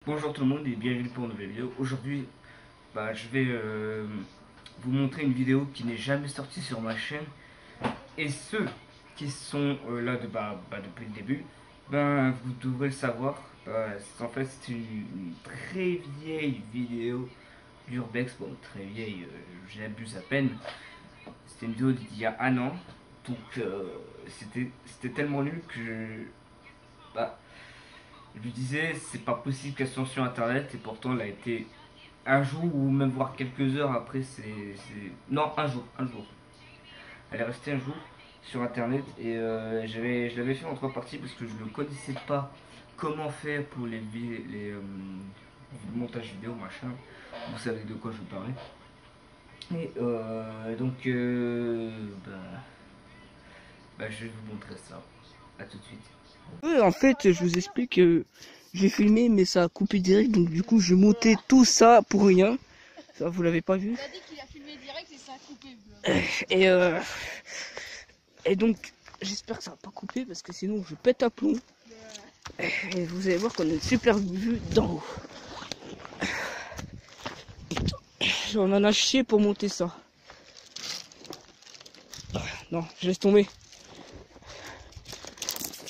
Bonjour tout le monde et bienvenue pour une nouvelle vidéo. Aujourd'hui, je vais vous montrer une vidéo qui n'est jamais sortie sur ma chaîne. Et ceux qui sont là depuis le début, vous devrez le savoir. En fait, c'est une très vieille vidéo d'Urbex. Bon, très vieille, j'abuse à peine. C'était une vidéo d'il y a un an. Donc, c'était tellement nul que bah, je lui disais, c'est pas possible qu'elle soit sur internet, et pourtant elle a été un jour ou même voire quelques heures après. Non, un jour. Elle est restée un jour sur internet et je l'avais fait en 3 parties parce que je ne connaissais pas comment faire pour les montages vidéo machin. Vous savez de quoi je parlais. Et je vais vous montrer ça. A tout de suite. Oui, en fait, je vous explique, j'ai filmé, mais ça a coupé direct, donc du coup, j'ai monté tout ça pour rien. Ça, vous l'avez pas vu. Il a dit qu'il a filmé direct et ça a coupé. Et donc, j'espère que ça va pas couper, parce que sinon, je pète à plomb. Et vous allez voir qu'on a une super vue d'en haut. On en a chié pour monter ça. Non, je laisse tomber.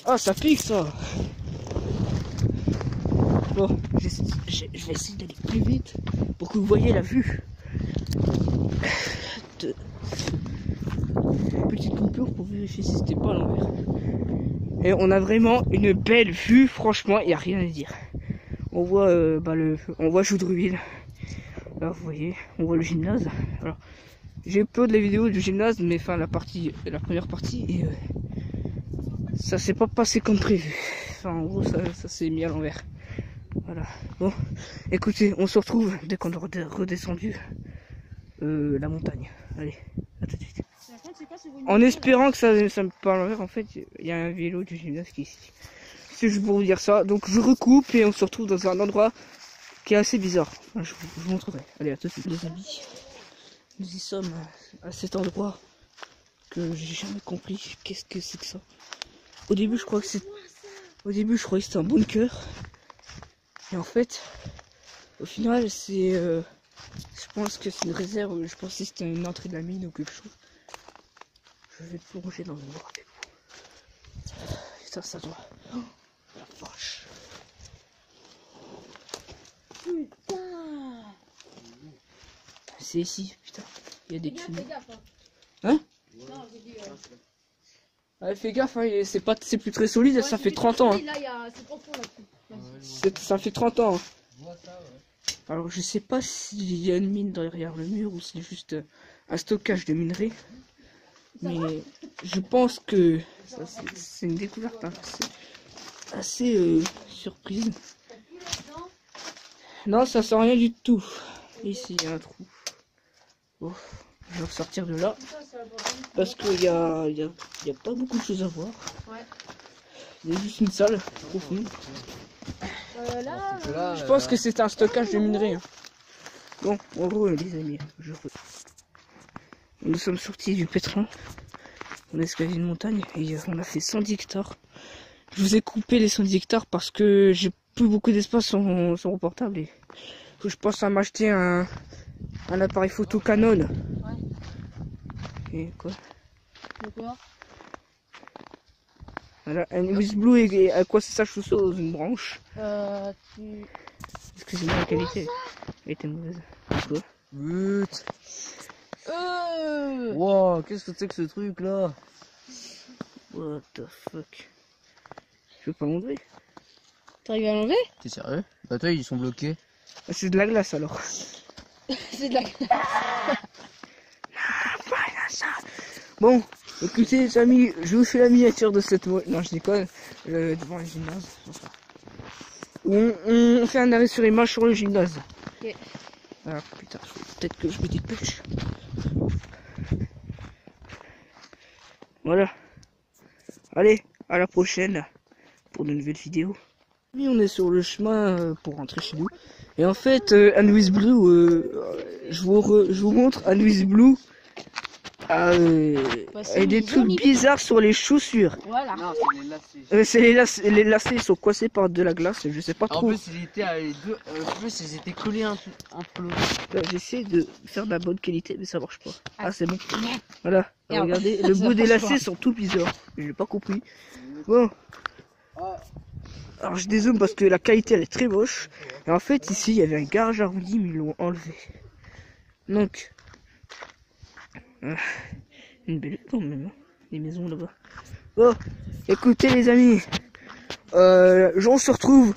Ah, ça pique ça. Bon, je vais essayer d'aller plus vite pour que vous voyez la vue. Petite coupure pour vérifier si c'était pas à l'envers. Et on a vraiment une belle vue, franchement, il n'y a rien à dire. On voit on voit Joudreville. Là, vous voyez, on voit le gymnase. Alors, j'ai peu de la vidéo du gymnase, mais enfin la première partie, et ça s'est pas passé comme prévu. Enfin, en gros, ça s'est mis à l'envers. Voilà. Bon, écoutez, on se retrouve dès qu'on aura redescendu la montagne. Allez, à tout de suite. En espérant que ça me parle à l'envers, en fait, il y a un vélo du gymnase qui est ici. C'est juste pour vous dire ça. Donc je recoupe et on se retrouve dans un endroit qui est assez bizarre. Enfin, je vous montrerai. Allez, à tout de suite, les amis. Nous y sommes à cet endroit que j'ai jamais compris. Qu'est-ce que c'est que ça? Au début, je croyais que c'était un bunker. Et en fait, au final, je pense que c'est une réserve. Je pensais que c'était une entrée de la mine ou quelque chose. Je vais plonger dans le noir avec vous. Putain, ça doit. Oh, la vache. Putain. C'est ici, putain. Il y a des tunnels. Hein? Non, j'ai dit, Ah, fais gaffe, hein, c'est plus très solide, ça fait 30 ans. Hein. Là, c'est profond là-dessus. Ça fait 30 ans. Hein. Alors je sais pas s'il y a une mine derrière le mur ou c'est juste un stockage de minerais. Mais je pense que c'est une découverte assez surprise. Non, ça sent rien du tout. Ici, il y a un trou. Bon, je vais ressortir de là. Parce qu'il y a pas beaucoup de choses à voir. Il y a juste une salle profonde. Je pense que c'est un stockage de minerais. Hein. Bon, en gros, les amis, nous sommes sortis du pétrin. On a escalavé une montagne et on a fait 110 hectares. Je vous ai coupé les 110 hectares parce que j'ai plus beaucoup d'espace sur mon portable et que je pense à m'acheter un appareil photo Canon. Ouais. Et quoi? Voilà, un USB Blue et à quoi c'est ça, je suis dans une branche. Excusez-moi, la qualité elle était mauvaise. Quoi? But. Wow, qu'est-ce que c'est que ce truc là? What the fuck? Je peux pas l'enlever. T'arrives à l'enlever? T'es sérieux? Bah toi ils sont bloqués. Ah, c'est de la glace alors. C'est de la Bon, écoutez les amis, je vous fais la miniature de cette non je déconne, devant le gymnase. On fait un arrêt sur image sur le gymnase. Ok. Alors putain, peut-être que je me dépêche. Voilà. Allez, à la prochaine pour de nouvelles vidéos. Oui, on est sur le chemin pour rentrer chez nous. Et en fait, un Louis Blue, je vous montre un Louis Blue Bah, c'est et des bizarre, trucs il- bizarres sur les chaussures. Voilà. Non, c'est les lacets. C'est les lacets, ils sont coincés par de la glace, je sais pas En trop. plus, ils étaient, les deux, en plus, ils étaient collés entre eux. J'essaie de faire de la bonne qualité, mais ça marche pas. Ah, c'est bon. Voilà. Merde. Regardez, le Ça bout des marche lacets pas. sont tout bizarres. J'ai pas compris. Bon. Alors je dézoome parce que la qualité elle est très moche. Et en fait ici il y avait un garage arrondi mais ils l'ont enlevé. Donc une belle quand même, hein, les maisons là-bas. Bon, écoutez les amis, on se retrouve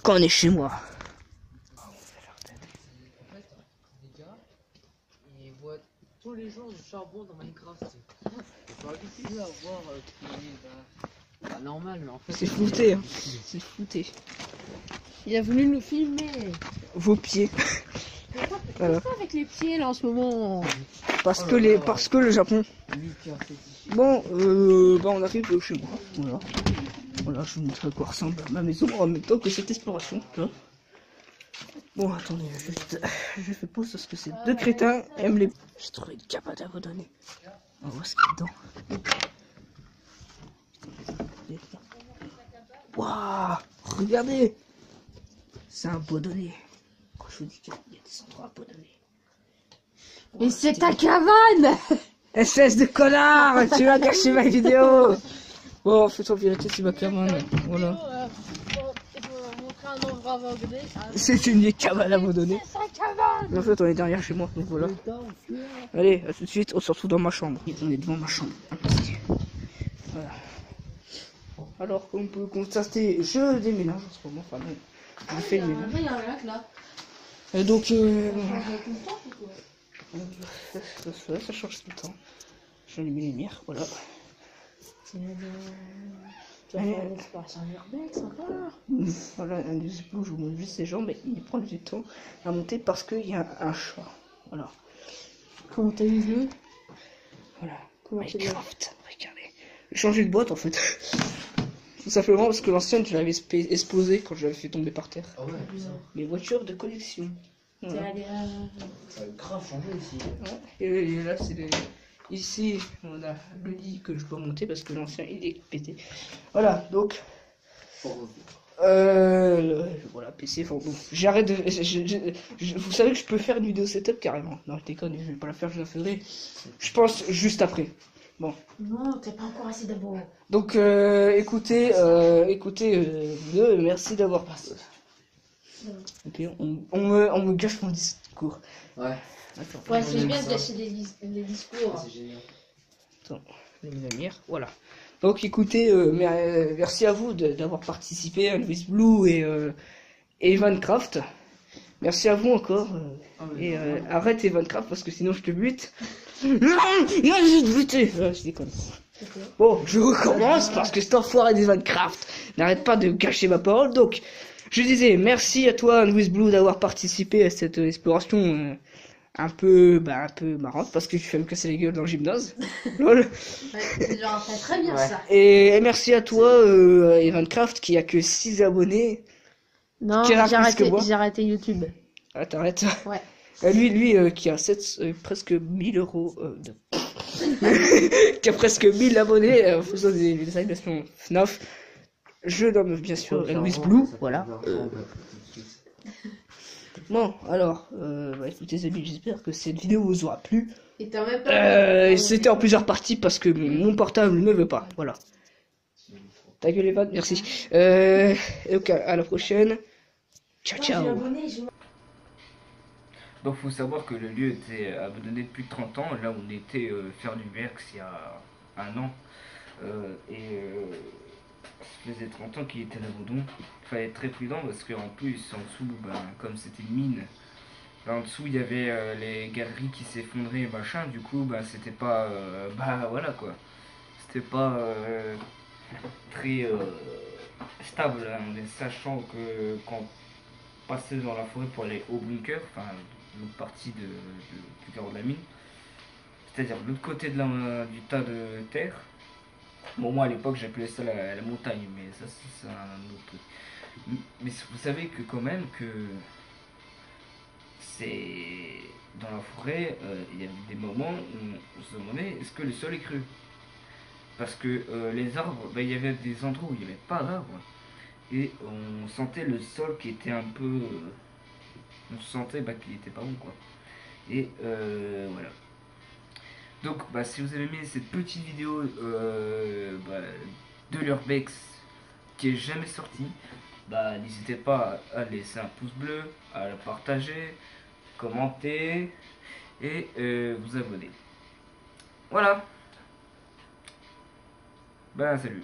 quand on est chez moi. Les gars, ils voient tous les jours du charbon dans Minecraft. Ils sont habitués à voir bah, normal, mais en fait. C'est flouté, hein. C'est flouté. Il a voulu nous filmer. Vos pieds. Voilà. Qu'est-ce que avec les pieds là en ce moment? Parce que le Japon. Lui qui a fait ici. Bon, bah on arrive chez moi. Voilà. Voilà, je vous montre à quoi ressemble ma maison en même temps que cette exploration. Tu vois. Bon, attendez, je fais pause parce que ces deux crétins aiment les. J'ai trouvé une cabane à vous donner. On va voir ce qu'il y a dedans. Waouh, regardez. C'est un baudonnier. Quand je vous dis qu'il y a des endroits à baudonner. Mais c'est ta cabane! SS de connard, tu m'as gâché ma vidéo. Bon, fais-toi vérité, c'est ma cabane. Voilà. Il faut montrer un endroit aveuglé. C'est une vieille cabane à abandonnée. C'est sa cabane! Mais en fait, on est derrière chez moi, donc voilà. Allez, à tout de suite, on se retrouve dans ma chambre. On est devant ma chambre. Voilà. Alors, comme on peut constater, je déménage en ce moment. Enfin, non, je fais le ménage. Il y a un lac là. Et donc, Ça ça change tout le temps. J'allume les lumières, voilà. l'exploration urbaine, sympa. Voilà, un des explos, je vous montre juste ses jambes, mais il prend du temps à monter parce qu'il y a un chat. Voilà. Comment t'as vu le jeu? Voilà. Comment tu l'as? Minecraft, regardez. J'ai changé de boîte en fait. Tout simplement parce que l'ancienne, je l'avais explosée quand je l'avais fait tomber par terre. Ah ouais, putain. Les voitures de collection. T'es Voilà. allé à... Ça a grave changé ici. Ouais. Et là, c'est ici, on a le lit que je dois monter parce que l'ancien il est pété. Voilà, donc. Voilà, PC, enfin bon. J'arrête de. Vous savez que je peux faire une vidéo setup carrément. Non, je déconne, je vais pas la faire, je la ferai. Je pense juste après. Bon. Non, t'es pas encore assez d'abord. Donc, écoutez, merci d'avoir passé. Ok, on me gâche mon discours. Ouais. Attends, Ouais, c'est bien de gâcher des discours. C'est génial. les lumières, voilà. Donc écoutez, merci à vous d'avoir participé à Louis Blue et Minecraft. Merci à vous encore. Et arrête Minecraft parce que sinon je te bute. Non, je vais te buter. Je déconne. Bon, je recommence parce que cet enfoiré des Minecraft n'arrête pas de gâcher ma parole. Donc, je disais merci à toi, Louis Blue, d'avoir participé à cette exploration un peu marrante parce que tu fais me casser les gueules dans le gymnase. Lol. Ouais, c'est genre fait très bien ça. Et merci à toi, Evancraft, qui a que 6 abonnés. Non, Qui a plus que moi. j'ai arrêté YouTube. Ah, t'arrêtes. Ouais. Lui, qui a presque 1000 euros de... qui a presque 1000 abonnés en faisant des animations FNAF. Je nomme bien sûr Louis Blue, voilà. Bon, alors, écoutez les amis, j'espère que cette vidéo vous aura plu. Et t'as même pas... C'était en plusieurs parties parce que mon portable ne veut pas, voilà. Ta gueule Evan, merci. Donc à la prochaine. Ciao ciao. Donc faut savoir que le lieu était abandonné depuis 30 ans, là où on était faire du Berks il y a un an. Ça faisait 30 ans qu'il était à l'abandon. Il fallait être très prudent parce qu'en plus en dessous, comme c'était une mine, là en dessous il y avait les galeries qui s'effondraient et machin, du coup c'était pas... voilà quoi. C'était pas très stable, hein, sachant que quand on passait dans la forêt pour aller au bunker, enfin l'autre partie du carreau de la mine, c'est-à-dire de l'autre côté du tas de terre. Bon, moi à l'époque j'appelais ça la montagne, mais ça c'est un autre truc. Mais vous savez que quand même que c'est dans la forêt, il y avait des moments où on se demandait est-ce que le sol est creux. Parce que les arbres, bah, il y avait des endroits où il n'y avait pas d'arbres. Et on sentait le sol qui était un peu... on sentait bah, qu'il était pas bon quoi. Et voilà. Donc bah, si vous avez aimé cette petite vidéo bah, de l'Urbex qui est jamais sortie, bah, n'hésitez pas à laisser un pouce bleu, à la partager, commenter et vous abonner. Voilà. Bah salut.